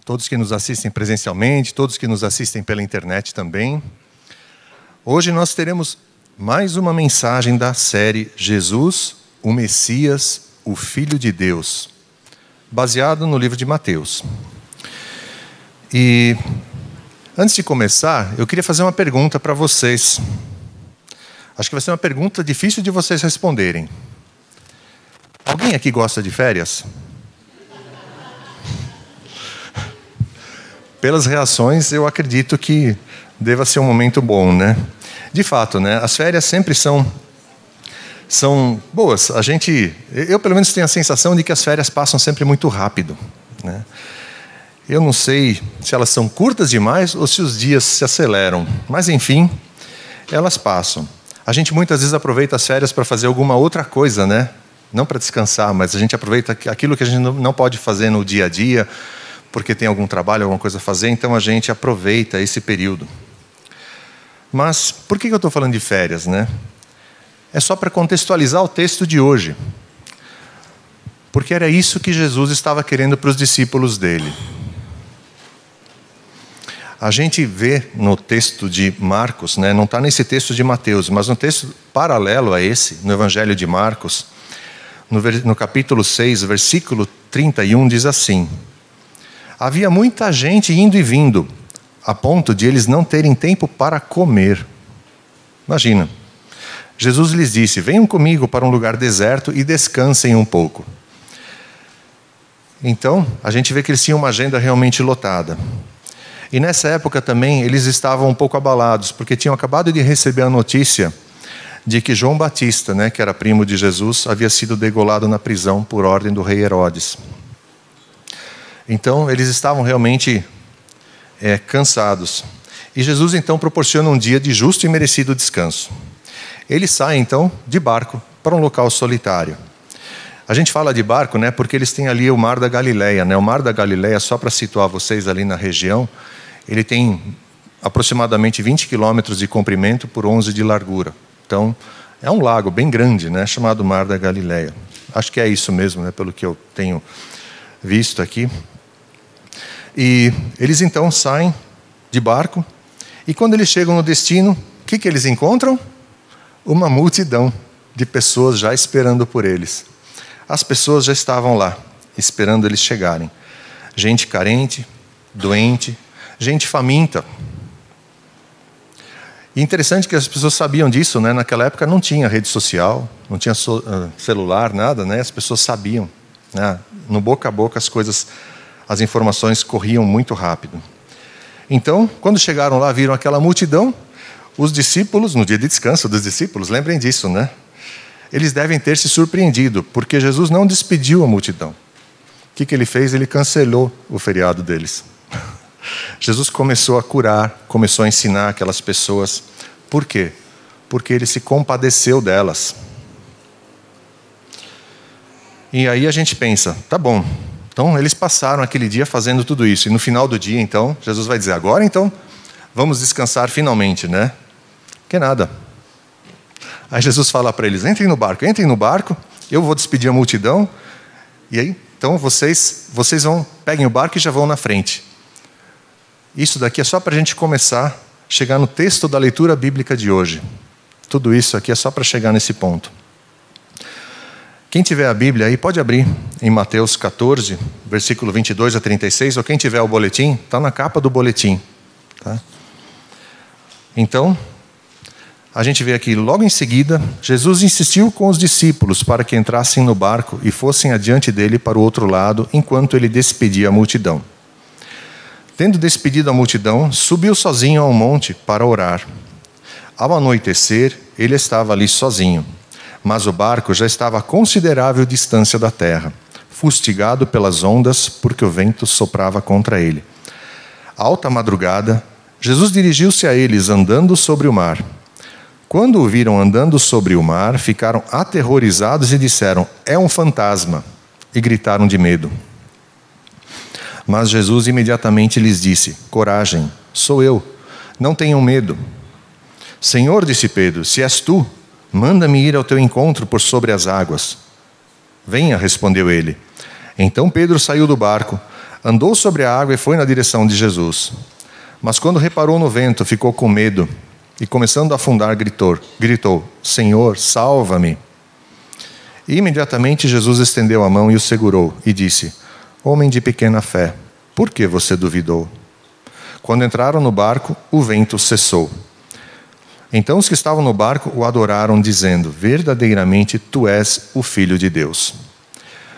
todos que nos assistem presencialmente, todos que nos assistem pela internet também. Hoje nós teremos mais uma mensagem da série Jesus, o Messias, o Filho de Deus, baseado no livro de Mateus. E antes de começar, eu queria fazer uma pergunta para vocês. Acho que vai ser uma pergunta difícil de vocês responderem. Alguém aqui gosta de férias? Pelas reações, eu acredito que deva ser um momento bom, né? De fato, né? As férias sempre são boas. Eu pelo menos tenho a sensação de que as férias passam sempre muito rápido, né? Eu não sei se elas são curtas demais ou se os dias se aceleram, mas enfim, elas passam. A gente muitas vezes aproveita as férias para fazer alguma outra coisa, né? Não para descansar, mas a gente aproveita aquilo que a gente não pode fazer no dia a dia, porque tem algum trabalho, alguma coisa a fazer, então a gente aproveita esse período. Mas por que eu estou falando de férias, né? É só para contextualizar o texto de hoje. Porque era isso que Jesus estava querendo para os discípulos dele. A gente vê no texto de Marcos, né, não está nesse texto de Mateus, mas no texto paralelo a esse, no Evangelho de Marcos, no capítulo 6, versículo 31, diz assim: havia muita gente indo e vindo, a ponto de eles não terem tempo para comer. Imagina. Jesus lhes disse: venham comigo para um lugar deserto e descansem um pouco. Então, a gente vê que eles tinham uma agenda realmente lotada. E nessa época também eles estavam um pouco abalados, porque tinham acabado de receber a notícia de que João Batista, né, que era primo de Jesus, havia sido degolado na prisão por ordem do rei Herodes. Então eles estavam realmente cansados. E Jesus então proporciona um dia de justo e merecido descanso. Ele sai então de barco para um local solitário. A gente fala de barco, né, porque eles têm ali o Mar da Galileia, né? O Mar da Galileia, só para situar vocês ali na região, ele tem aproximadamente 20 quilômetros de comprimento por 11 de largura. Então, é um lago bem grande, né, chamado Mar da Galileia. Acho que é isso mesmo, né, pelo que eu tenho visto aqui. E eles então saem de barco, e quando eles chegam no destino, o que eles encontram? Uma multidão de pessoas já esperando por eles. As pessoas já estavam lá, esperando eles chegarem. Gente carente, doente, gente faminta. E interessante que as pessoas sabiam disso, né? Naquela época não tinha rede social, não tinha celular, nada, né? As pessoas sabiam, né? No boca a boca as informações corriam muito rápido. Então, quando chegaram lá, viram aquela multidão, os discípulos, no dia de descanso dos discípulos, lembrem disso, né? Eles devem ter se surpreendido, porque Jesus não despediu a multidão. O que ele fez? Ele cancelou o feriado deles. Jesus começou a curar, começou a ensinar aquelas pessoas. Por quê? Porque ele se compadeceu delas. E aí a gente pensa, tá bom, então eles passaram aquele dia fazendo tudo isso, e no final do dia, então, Jesus vai dizer, agora então, vamos descansar finalmente, né? Que nada. Aí Jesus fala para eles, entrem no barco, eu vou despedir a multidão, e aí, então vocês vão, peguem o barco e já vão na frente. Isso daqui é só para a gente começar a chegar no texto da leitura bíblica de hoje. Tudo isso aqui é só para chegar nesse ponto. Quem tiver a Bíblia aí, pode abrir em Mateus 14, versículo 22 a 36, ou quem tiver o boletim, está na capa do boletim. Tá? Então, a gente vê aqui, logo em seguida, Jesus insistiu com os discípulos para que entrassem no barco e fossem adiante dele para o outro lado, enquanto ele despedia a multidão. Tendo despedido a multidão, subiu sozinho ao monte para orar. Ao anoitecer, ele estava ali sozinho, mas o barco já estava a considerável distância da terra, fustigado pelas ondas, porque o vento soprava contra ele. À alta madrugada, Jesus dirigiu-se a eles andando sobre o mar. Quando o viram andando sobre o mar, ficaram aterrorizados e disseram, é um fantasma, e gritaram de medo. Mas Jesus imediatamente lhes disse, coragem, sou eu, não tenham medo. Senhor, disse Pedro, se és tu, manda-me ir ao teu encontro por sobre as águas. Venha, respondeu ele. Então Pedro saiu do barco, Andou sobre a água e foi na direção de Jesus. Mas quando reparou no vento, ficou com medo e, começando a afundar, gritou: Senhor, salva-me. E imediatamente Jesus estendeu a mão e o segurou e disse: Homem de pequena fé, por que você duvidou? Quando entraram no barco, o vento cessou. Então os que estavam no barco o adoraram, dizendo: Verdadeiramente tu és o Filho de Deus.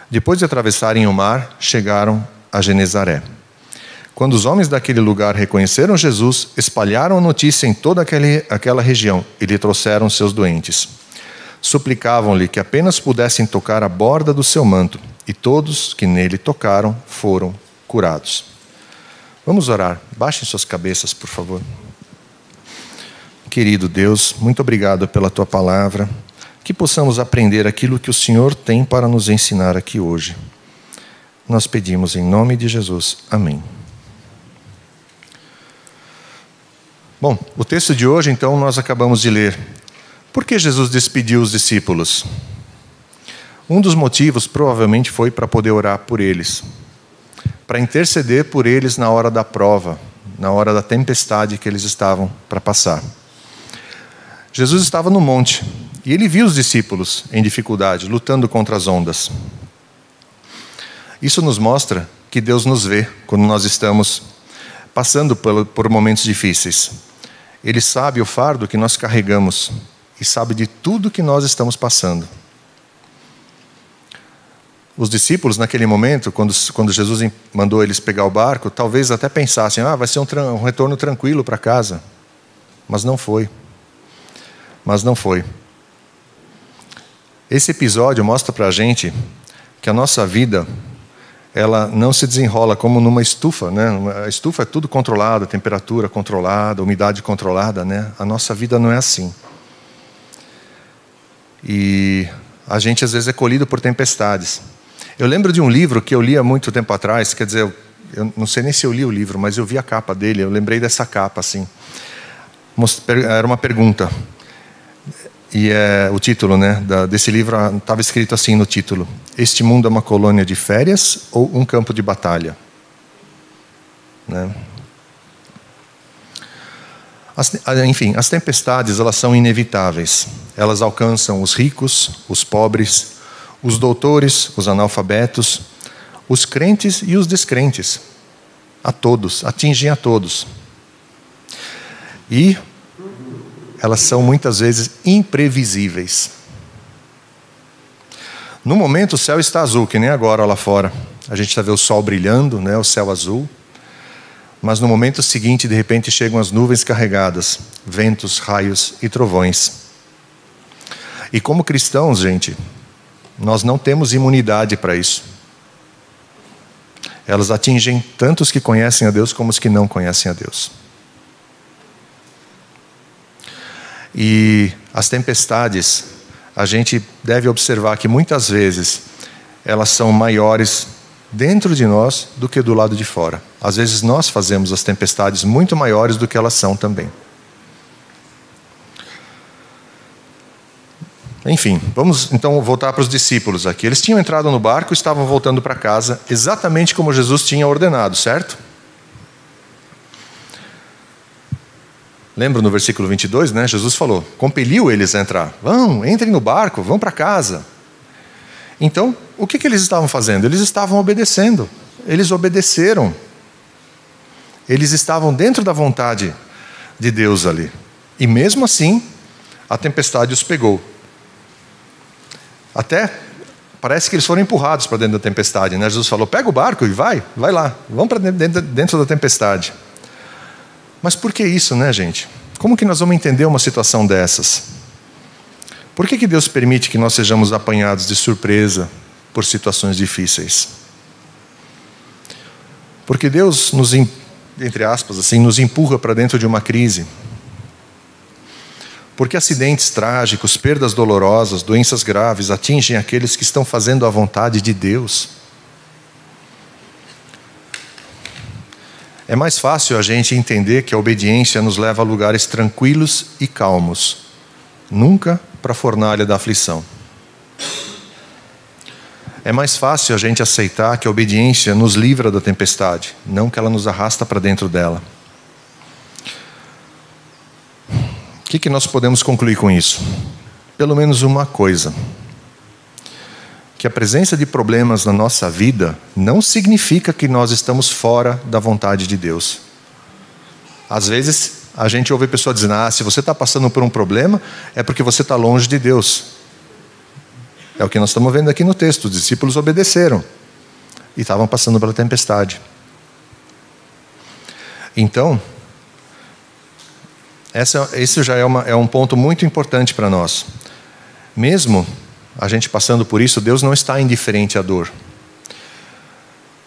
Depois de atravessarem o mar, chegaram a Genezaré. Quando os homens daquele lugar reconheceram Jesus, espalharam a notícia em toda aquela região e lhe trouxeram seus doentes. Suplicavam-lhe que apenas pudessem tocar a borda do seu manto, e todos que nele tocaram foram curados. Vamos orar. Baixem suas cabeças, por favor. Querido Deus, muito obrigado pela tua palavra, que possamos aprender aquilo que o Senhor tem para nos ensinar aqui hoje. Nós pedimos em nome de Jesus. Amém. Bom, o texto de hoje, então, nós acabamos de ler. Por que Jesus despediu os discípulos? Um dos motivos provavelmente foi para poder orar por eles, para interceder por eles na hora da prova, na hora da tempestade que eles estavam para passar. Jesus estava no monte e ele viu os discípulos em dificuldade, lutando contra as ondas. Isso nos mostra que Deus nos vê quando nós estamos passando por momentos difíceis. Ele sabe o fardo que nós carregamos e sabe de tudo que nós estamos passando. Os discípulos, naquele momento, quando Jesus mandou eles pegar o barco, talvez até pensassem: vai ser um retorno tranquilo para casa. Mas não foi. Esse episódio mostra para a gente que a nossa vida, ela não se desenrola como numa estufa, né? A estufa é tudo controlado, temperatura controlada, umidade controlada, né? A nossa vida não é assim. E a gente às vezes é colhido por tempestades. Eu lembro de um livro que eu li há muito tempo atrás, quer dizer, eu não sei nem se eu li o livro, mas eu vi a capa dele, eu lembrei dessa capa assim. Era uma pergunta. E o título, né, desse livro estava escrito assim no título: Este mundo é uma colônia de férias ou um campo de batalha? Né? Enfim, as tempestades, elas são inevitáveis. Elas alcançam os ricos, os pobres, os doutores, os analfabetos, os crentes e os descrentes. A todos, atingem a todos. E elas são muitas vezes imprevisíveis. No momento o céu está azul, que nem agora lá fora. A gente está vendo o sol brilhando, né, o céu azul. Mas no momento seguinte, de repente, chegam as nuvens carregadas, ventos, raios e trovões. E como cristãos, gente, nós não temos imunidade para isso. Elas atingem tanto os que conhecem a Deus como os que não conhecem a Deus. E as tempestades, a gente deve observar que muitas vezes elas são maiores dentro de nós do que do lado de fora. Às vezes nós fazemos as tempestades muito maiores do que elas são também. Enfim, vamos então voltar para os discípulos aqui. Eles tinham entrado no barco e estavam voltando para casa, exatamente como Jesus tinha ordenado, certo? Lembra no versículo 22, né? Jesus falou, compeliu eles a entrar. Entrem no barco, vão para casa. Então, o que eles estavam fazendo? Eles estavam obedecendo. Eles obedeceram. Eles estavam dentro da vontade de Deus ali. E mesmo assim, a tempestade os pegou. Até parece que eles foram empurrados para dentro da tempestade, né? Jesus falou, pega o barco e vai lá. Vamos para dentro da tempestade. Mas por que isso, né, gente? Como que nós vamos entender uma situação dessas? Por que Deus permite que nós sejamos apanhados de surpresa por situações difíceis? Porque Deus nos, entre aspas, assim, nos empurra para dentro de uma crise. Porque acidentes trágicos, perdas dolorosas, doenças graves atingem aqueles que estão fazendo a vontade de Deus. É mais fácil a gente entender que a obediência nos leva a lugares tranquilos e calmos, nunca para a fornalha da aflição. É mais fácil a gente aceitar que a obediência nos livra da tempestade, não que ela nos arrasta para dentro dela. O que nós podemos concluir com isso? Pelo menos uma coisa: que a presença de problemas na nossa vida não significa que nós estamos fora da vontade de Deus. Às vezes a gente ouve a pessoa dizendo: se você está passando por um problema, é porque você está longe de Deus. É o que nós estamos vendo aqui no texto. Os discípulos obedeceram e estavam passando pela tempestade. Então, esse já é um ponto muito importante para nós. Mesmo a gente passando por isso, Deus não está indiferente à dor.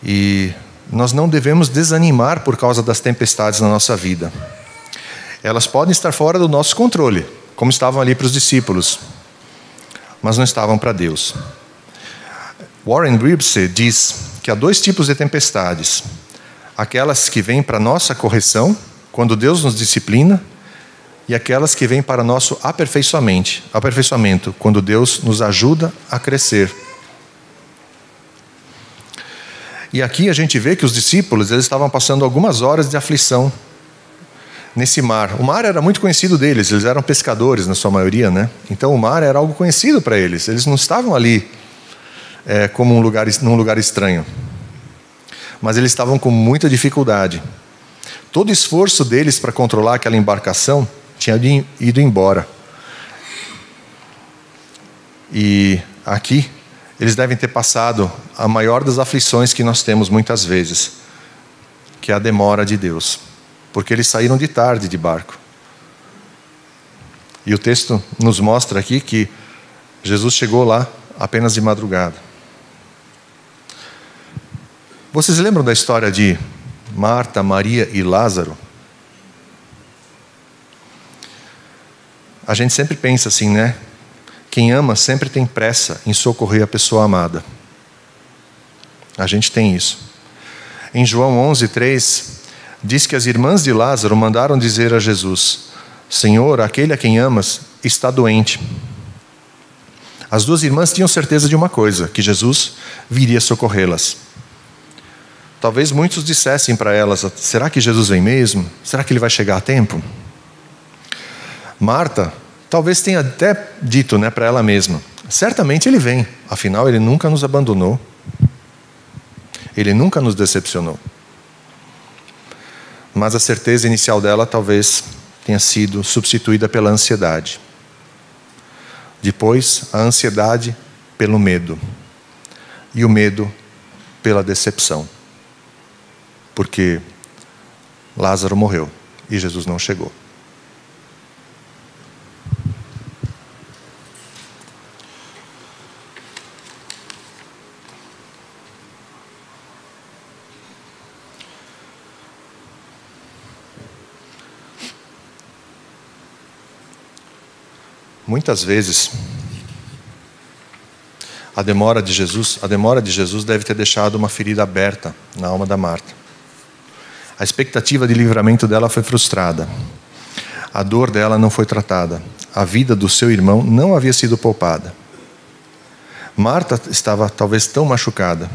E nós não devemos desanimar por causa das tempestades na nossa vida. Elas podem estar fora do nosso controle, como estavam ali para os discípulos, mas não estavam para Deus. Warren Wiersbe diz que há 2 tipos de tempestades: aquelas que vêm para nossa correção, quando Deus nos disciplina, e aquelas que vêm para nosso aperfeiçoamento, quando Deus nos ajuda a crescer. E aqui a gente vê que os discípulos, eles estavam passando algumas horas de aflição nesse mar. O mar era muito conhecido deles, eles eram pescadores na sua maioria, né? Então o mar era algo conhecido para eles. Eles não estavam ali como num lugar estranho. Mas eles estavam com muita dificuldade. Todo o esforço deles para controlar aquela embarcação tinha ido embora. E aqui eles devem ter passado a maior das aflições que nós temos muitas vezes, que é a demora de Deus. Porque eles saíram de tarde de barco. E o texto nos mostra aqui que Jesus chegou lá apenas de madrugada. Vocês lembram da história de Marta, Maria e Lázaro? A gente sempre pensa assim, né? Quem ama sempre tem pressa em socorrer a pessoa amada. A gente tem isso. Em João 11:3, diz que as irmãs de Lázaro mandaram dizer a Jesus: Senhor, aquele a quem amas está doente. As 2 irmãs tinham certeza de uma coisa: que Jesus viria socorrê-las. Talvez muitos dissessem para elas: será que Jesus vem mesmo? Será que ele vai chegar a tempo? Marta talvez tenha até dito, para ela mesma: certamente ele vem, afinal ele nunca nos abandonou, ele nunca nos decepcionou. Mas a certeza inicial dela talvez tenha sido substituída pela ansiedade. Depois, a ansiedade pelo medo. E o medo pela decepção. Porque Lázaro morreu e Jesus não chegou. Muitas vezes, a demora de Jesus deve ter deixado uma ferida aberta na alma da Marta. A expectativa de livramento dela foi frustrada. A dor dela não foi tratada. A vida do seu irmão não havia sido poupada. Marta estava talvez tão machucada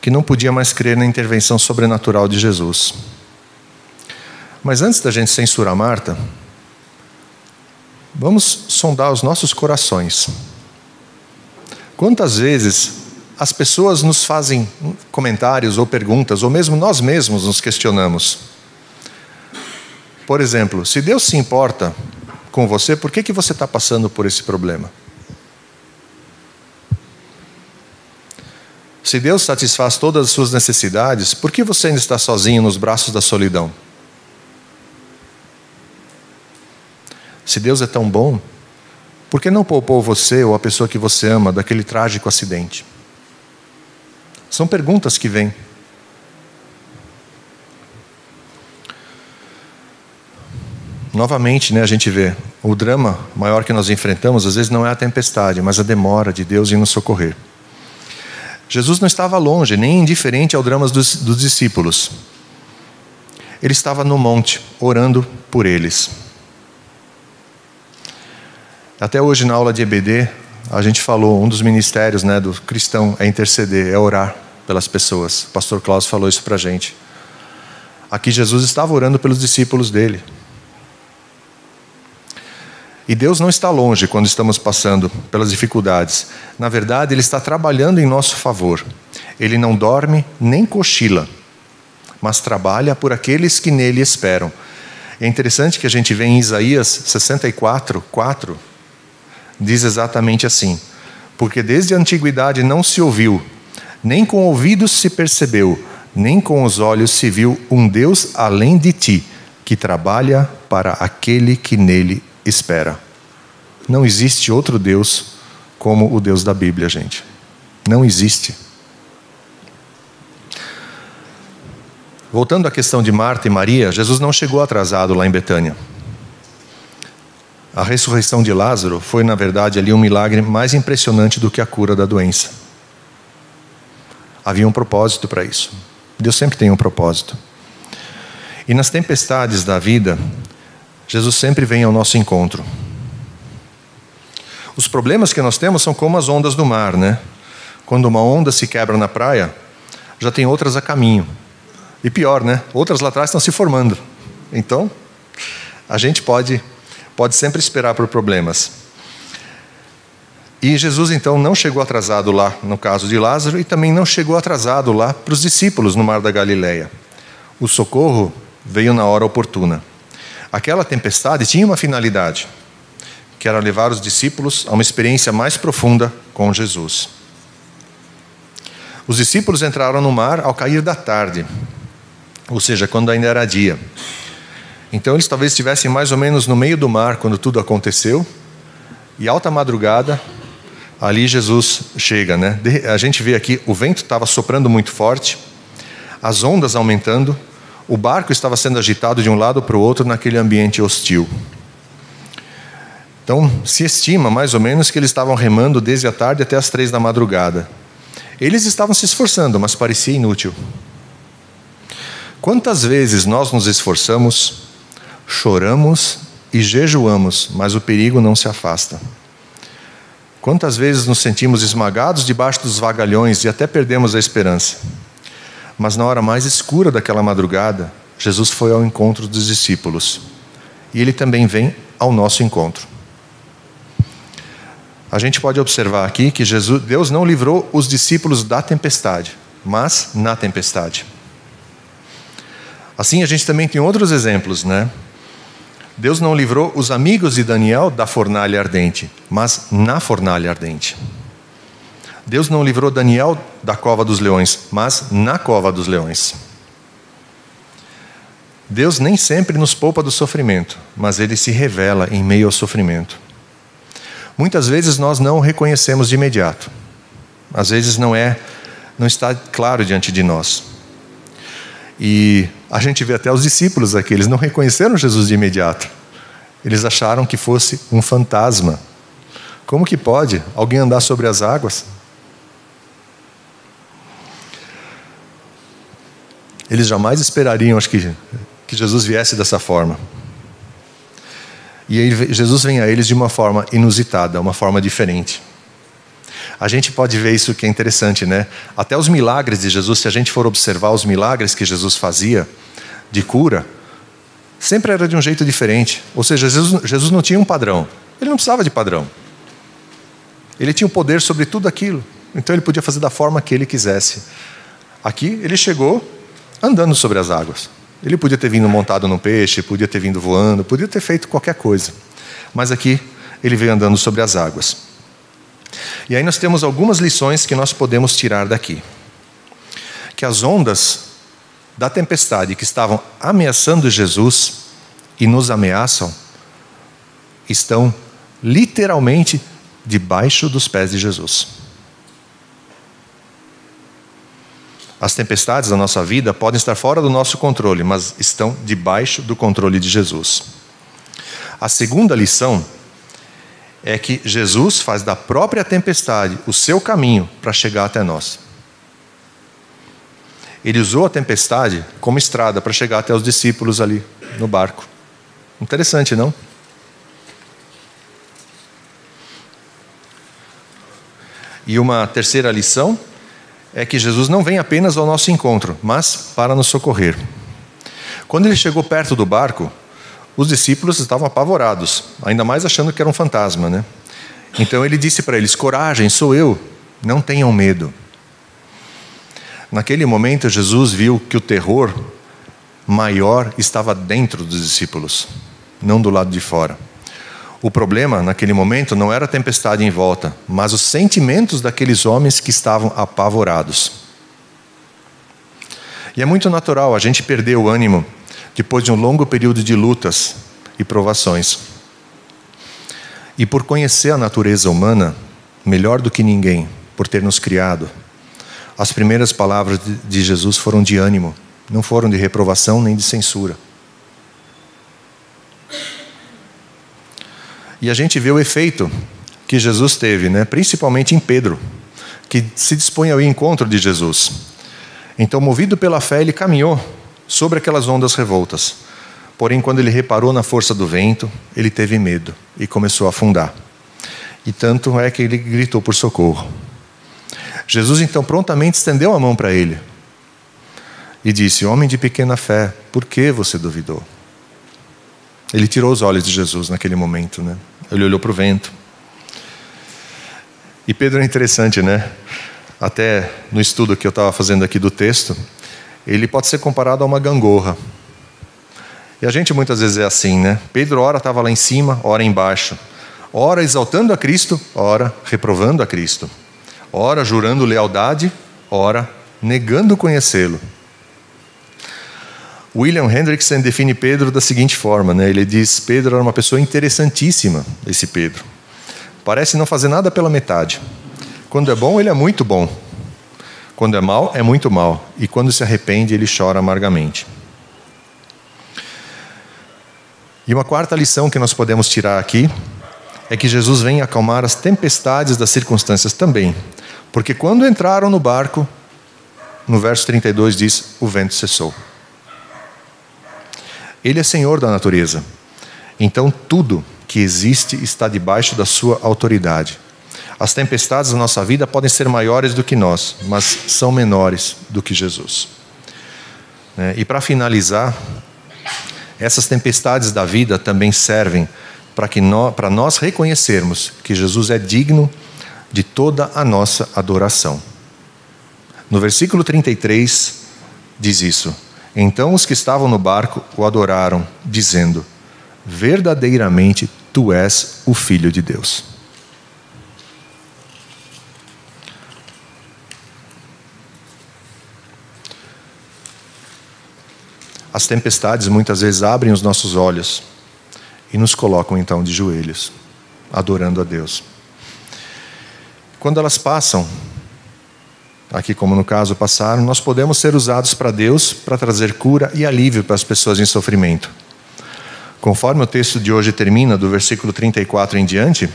que não podia mais crer na intervenção sobrenatural de Jesus. Mas antes da gente censurar Marta, vamos sondar os nossos corações. Quantas vezes as pessoas nos fazem comentários ou perguntas, ou mesmo nós mesmos nos questionamos? Por exemplo, se Deus se importa com você, por que você está passando por esse problema? Se Deus satisfaz todas as suas necessidades, por que você ainda está sozinho nos braços da solidão? Se Deus é tão bom, por que não poupou você ou a pessoa que você ama daquele trágico acidente? São perguntas que vêm. Novamente, a gente vê o drama maior que nós enfrentamos, às vezes não é a tempestade, mas a demora de Deus em nos socorrer. Jesus não estava longe, nem indiferente ao drama dos discípulos. Ele estava no monte, orando por eles. Até hoje, na aula de EBD, a gente falou, um dos ministérios, né, do cristão é interceder, é orar pelas pessoas. O pastor Klaus falou isso para a gente. Aqui Jesus estava orando pelos discípulos dele. E Deus não está longe quando estamos passando pelas dificuldades. Na verdade, Ele está trabalhando em nosso favor. Ele não dorme nem cochila, mas trabalha por aqueles que nele esperam. É interessante que a gente vê em Isaías 64:4, diz exatamente assim: porque desde a antiguidade não se ouviu, nem com ouvidos se percebeu, nem com os olhos se viu um Deus além de ti, que trabalha para aquele que nele espera. Não existe outro Deus como o Deus da Bíblia, gente. Não existe. Voltando à questão de Marta e Maria, Jesus não chegou atrasado lá em Betânia. A ressurreição de Lázaro foi, na verdade, ali um milagre mais impressionante do que a cura da doença. Havia um propósito para isso. Deus sempre tem um propósito. E nas tempestades da vida, Jesus sempre vem ao nosso encontro. Os problemas que nós temos são como as ondas do mar, né? Quando uma onda se quebra na praia, já tem outras a caminho. E pior, né? Outras lá atrás estão se formando. Então, a gente pode sempre esperar por problemas. E Jesus, então, não chegou atrasado lá no caso de Lázaro e também não chegou atrasado lá para os discípulos no Mar da Galileia. O socorro veio na hora oportuna. Aquela tempestade tinha uma finalidade, que era levar os discípulos a uma experiência mais profunda com Jesus. Os discípulos entraram no mar ao cair da tarde, ou seja, quando ainda era dia. Então eles talvez estivessem mais ou menos no meio do mar quando tudo aconteceu, e alta madrugada, ali Jesus chega, né? A gente vê aqui, o vento estava soprando muito forte, as ondas aumentando, o barco estava sendo agitado de um lado para o outro naquele ambiente hostil. Então, se estima mais ou menos que eles estavam remando desde a tarde até as 3 da madrugada. Eles estavam se esforçando, mas parecia inútil. Quantas vezes nós nos esforçamos, choramos e jejuamos, mas o perigo não se afasta? Quantas vezes nos sentimos esmagados debaixo dos vagalhões e até perdemos a esperança? Mas na hora mais escura daquela madrugada, Jesus foi ao encontro dos discípulos. E Ele também vem ao nosso encontro. A gente pode observar aqui que Deus não livrou os discípulos da tempestade, mas na tempestade. Assim a gente também tem outros exemplos, né? Deus não livrou os amigos de Daniel da fornalha ardente, mas na fornalha ardente. Deus não livrou Daniel da cova dos leões, mas na cova dos leões. Deus nem sempre nos poupa do sofrimento, mas Ele se revela em meio ao sofrimento. Muitas vezes nós não o reconhecemos de imediato. Às vezes não está claro diante de nós. E a gente vê até os discípulos aqui, eles não reconheceram Jesus de imediato. Eles acharam que fosse um fantasma. Como que pode alguém andar sobre as águas? Eles jamais esperariam, acho que Jesus viesse dessa forma. E aí Jesus vem a eles de uma forma inusitada, uma forma diferente. A gente pode ver isso que é interessante, né? Até os milagres de Jesus, se a gente for observar os milagres que Jesus fazia de cura, sempre era de um jeito diferente. Ou seja, Jesus não tinha um padrão. Ele não precisava de padrão. Ele tinha o poder sobre tudo aquilo. Então ele podia fazer da forma que ele quisesse. Aqui ele chegou andando sobre as águas. Ele podia ter vindo montado num peixe, podia ter vindo voando, podia ter feito qualquer coisa. Mas aqui ele veio andando sobre as águas. E aí nós temos algumas lições que nós podemos tirar daqui. Que as ondas da tempestade que estavam ameaçando Jesus e nos ameaçam, estão literalmente debaixo dos pés de Jesus. As tempestades da nossa vida podem estar fora do nosso controle, mas estão debaixo do controle de Jesus. A segunda lição é que Jesus faz da própria tempestade o seu caminho para chegar até nós. Ele usou a tempestade como estrada para chegar até os discípulos ali no barco. Interessante, não? E uma terceira lição é que Jesus não vem apenas ao nosso encontro, mas para nos socorrer. Quando ele chegou perto do barco, os discípulos estavam apavorados, ainda mais achando que era um fantasma, né? Então ele disse para eles: coragem, sou eu, não tenham medo. Naquele momento, Jesus viu que o terror maior estava dentro dos discípulos, não do lado de fora. O problema, naquele momento, não era a tempestade em volta, mas os sentimentos daqueles homens que estavam apavorados. E é muito natural a gente perder o ânimo depois de um longo período de lutas e provações. E por conhecer a natureza humana melhor do que ninguém, por ter nos criado, as primeiras palavras de Jesus foram de ânimo, não foram de reprovação nem de censura. E a gente vê o efeito que Jesus teve, né? Principalmente em Pedro, que se dispõe ao encontro de Jesus. Então, movido pela fé, ele caminhou sobre aquelas ondas revoltas. Porém, quando ele reparou na força do vento, ele teve medo e começou a afundar. E tanto é que ele gritou por socorro. Jesus então prontamente estendeu a mão para ele e disse: homem de pequena fé, por que você duvidou? Ele tirou os olhos de Jesus naquele momento, né? Ele olhou para o vento. E Pedro é interessante, né? Até no estudo que eu estava fazendo aqui do texto, ele pode ser comparado a uma gangorra. E a gente muitas vezes é assim, né? Pedro ora estava lá em cima, ora embaixo. Ora exaltando a Cristo, ora reprovando a Cristo. Ora jurando lealdade, ora negando conhecê-lo. William Hendrickson define Pedro da seguinte forma, né? Ele diz: Pedro era uma pessoa interessantíssima, esse Pedro. Parece não fazer nada pela metade. Quando é bom, ele é muito bom. Quando é mal, é muito mal. E quando se arrepende, ele chora amargamente. E uma quarta lição que nós podemos tirar aqui é que Jesus vem acalmar as tempestades das circunstâncias também. Porque quando entraram no barco, no verso 32 diz: o vento cessou. Ele é Senhor da natureza. Então tudo que existe está debaixo da sua autoridade. As tempestades da nossa vida podem ser maiores do que nós, mas são menores do que Jesus. E para finalizar, essas tempestades da vida também servem para nós reconhecermos que Jesus é digno de toda a nossa adoração. No versículo 33 diz isso: então os que estavam no barco o adoraram, dizendo: verdadeiramente tu és o Filho de Deus. As tempestades muitas vezes abrem os nossos olhos e nos colocam então de joelhos, adorando a Deus. Quando elas passam, aqui como no caso passaram, nós podemos ser usados para Deus para trazer cura e alívio para as pessoas em sofrimento. Conforme o texto de hoje termina, do versículo 34 em diante,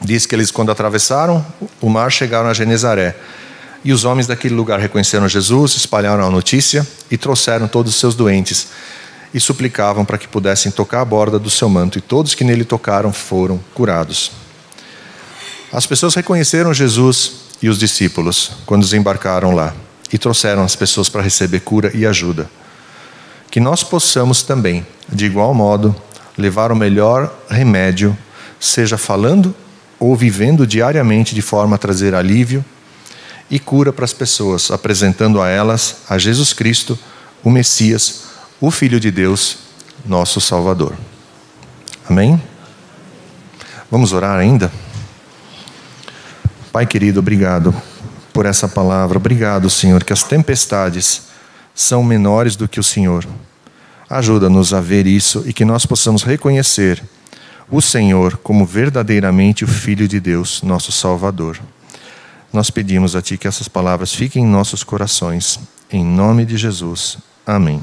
diz que eles, quando atravessaram o mar, chegaram a Genezaré. E os homens daquele lugar reconheceram Jesus, espalharam a notícia e trouxeram todos os seus doentes e suplicavam para que pudessem tocar a borda do seu manto, e todos que nele tocaram foram curados. As pessoas reconheceram Jesus e os discípulos quando desembarcaram lá e trouxeram as pessoas para receber cura e ajuda. Que nós possamos também, de igual modo, levar o melhor remédio, seja falando ou vivendo diariamente de forma a trazer alívio e cura para as pessoas, apresentando a elas a Jesus Cristo, o Messias, o Filho de Deus, nosso Salvador. Amém? Vamos orar ainda? Pai querido, obrigado por essa palavra. Obrigado, Senhor, que as tempestades são menores do que o Senhor. Ajuda-nos a ver isso e que nós possamos reconhecer o Senhor como verdadeiramente o Filho de Deus, nosso Salvador. Nós pedimos a Ti que essas palavras fiquem em nossos corações. Em nome de Jesus. Amém.